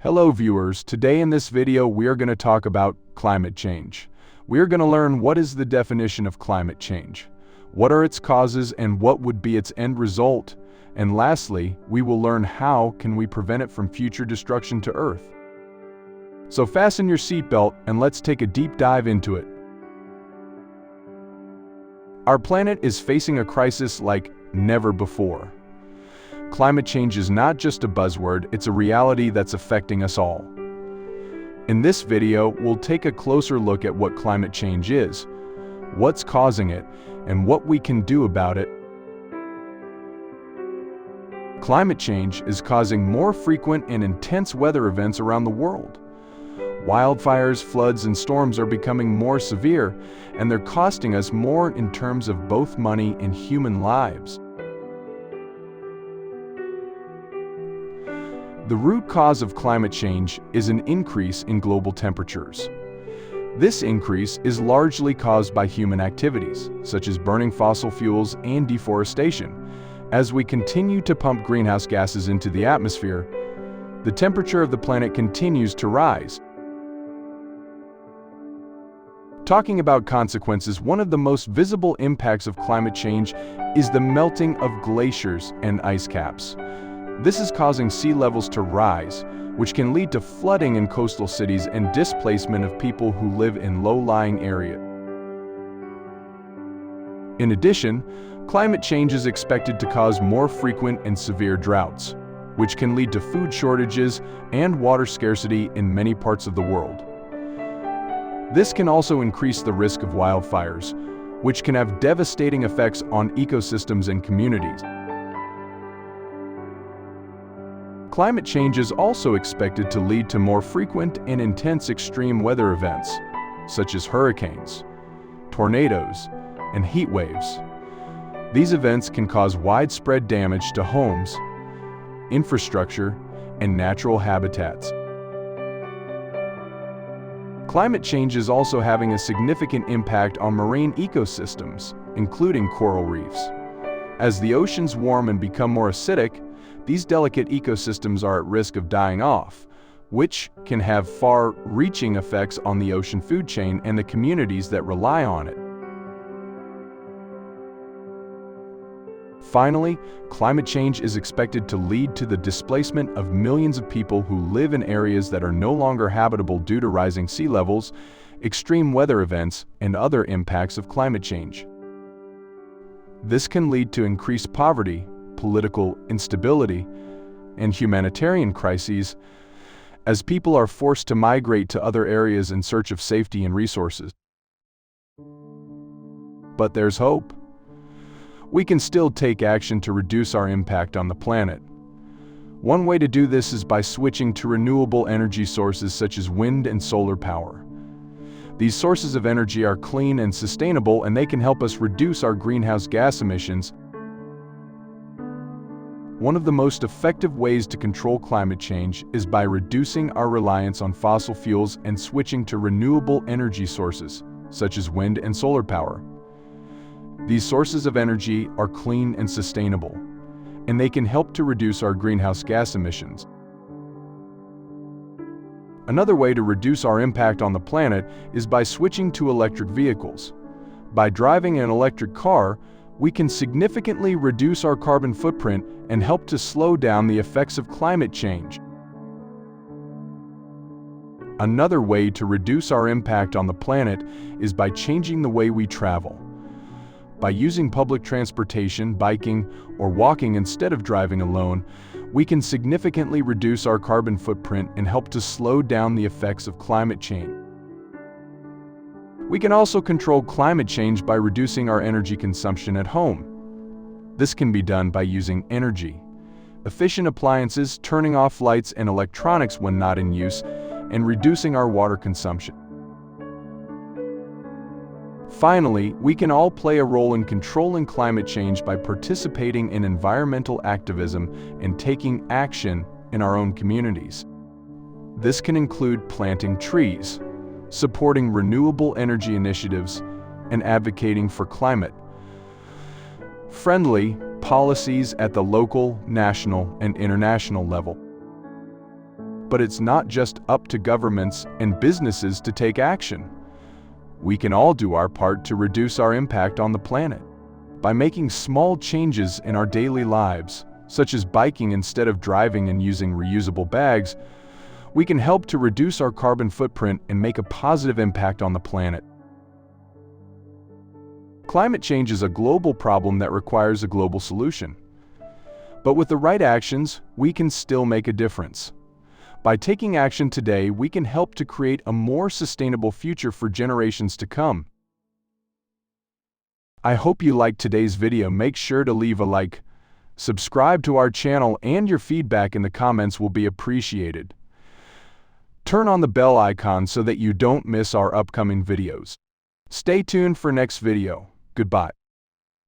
Hello viewers, today in this video we are going to talk about climate change. We are going to learn what is the definition of climate change, what are its causes and what would be its end result, and lastly, we will learn how can we prevent it from future destruction to Earth. So fasten your seatbelt and let's take a deep dive into it. Our planet is facing a crisis like never before. Climate change is not just a buzzword, it's a reality that's affecting us all. In this video, we'll take a closer look at what climate change is, what's causing it, and what we can do about it. Climate change is causing more frequent and intense weather events around the world. Wildfires, floods, and storms are becoming more severe, and they're costing us more in terms of both money and human lives. The root cause of climate change is an increase in global temperatures. This increase is largely caused by human activities, such as burning fossil fuels and deforestation. As we continue to pump greenhouse gases into the atmosphere, the temperature of the planet continues to rise. Talking about consequences, one of the most visible impacts of climate change is the melting of glaciers and ice caps. This is causing sea levels to rise, which can lead to flooding in coastal cities and displacement of people who live in low-lying areas. In addition, climate change is expected to cause more frequent and severe droughts, which can lead to food shortages and water scarcity in many parts of the world. This can also increase the risk of wildfires, which can have devastating effects on ecosystems and communities. Climate change is also expected to lead to more frequent and intense extreme weather events, such as hurricanes, tornadoes, and heat waves. These events can cause widespread damage to homes, infrastructure, and natural habitats. Climate change is also having a significant impact on marine ecosystems, including coral reefs. As the oceans warm and become more acidic, these delicate ecosystems are at risk of dying off, which can have far-reaching effects on the ocean food chain and the communities that rely on it. Finally, climate change is expected to lead to the displacement of millions of people who live in areas that are no longer habitable due to rising sea levels, extreme weather events, and other impacts of climate change. This can lead to increased poverty, political instability, and humanitarian crises as people are forced to migrate to other areas in search of safety and resources. But there's hope. We can still take action to reduce our impact on the planet. One way to do this is by switching to renewable energy sources such as wind and solar power. These sources of energy are clean and sustainable, and they can help us reduce our greenhouse gas emissions. One of the most effective ways to control climate change is by reducing our reliance on fossil fuels and switching to renewable energy sources, such as wind and solar power. These sources of energy are clean and sustainable, and they can help to reduce our greenhouse gas emissions. Another way to reduce our impact on the planet is by switching to electric vehicles. By driving an electric car, we can significantly reduce our carbon footprint and help to slow down the effects of climate change. Another way to reduce our impact on the planet is by changing the way we travel. By using public transportation, biking, or walking instead of driving alone, we can significantly reduce our carbon footprint and help to slow down the effects of climate change. We can also control climate change by reducing our energy consumption at home. This can be done by using energy-efficient appliances, turning off lights and electronics when not in use, and reducing our water consumption. Finally, we can all play a role in controlling climate change by participating in environmental activism and taking action in our own communities. This can include planting trees, supporting renewable energy initiatives, and advocating for climate-friendly policies at the local, national, and international level. But it's not just up to governments and businesses to take action. We can all do our part to reduce our impact on the planet. By making small changes in our daily lives, such as biking instead of driving and using reusable bags, we can help to reduce our carbon footprint and make a positive impact on the planet. Climate change is a global problem that requires a global solution. But with the right actions, we can still make a difference. By taking action today, we can help to create a more sustainable future for generations to come. I hope you liked today's video. Make sure to leave a like, subscribe to our channel, and your feedback in the comments will be appreciated. Turn on the bell icon so that you don't miss our upcoming videos. Stay tuned for next video. Goodbye.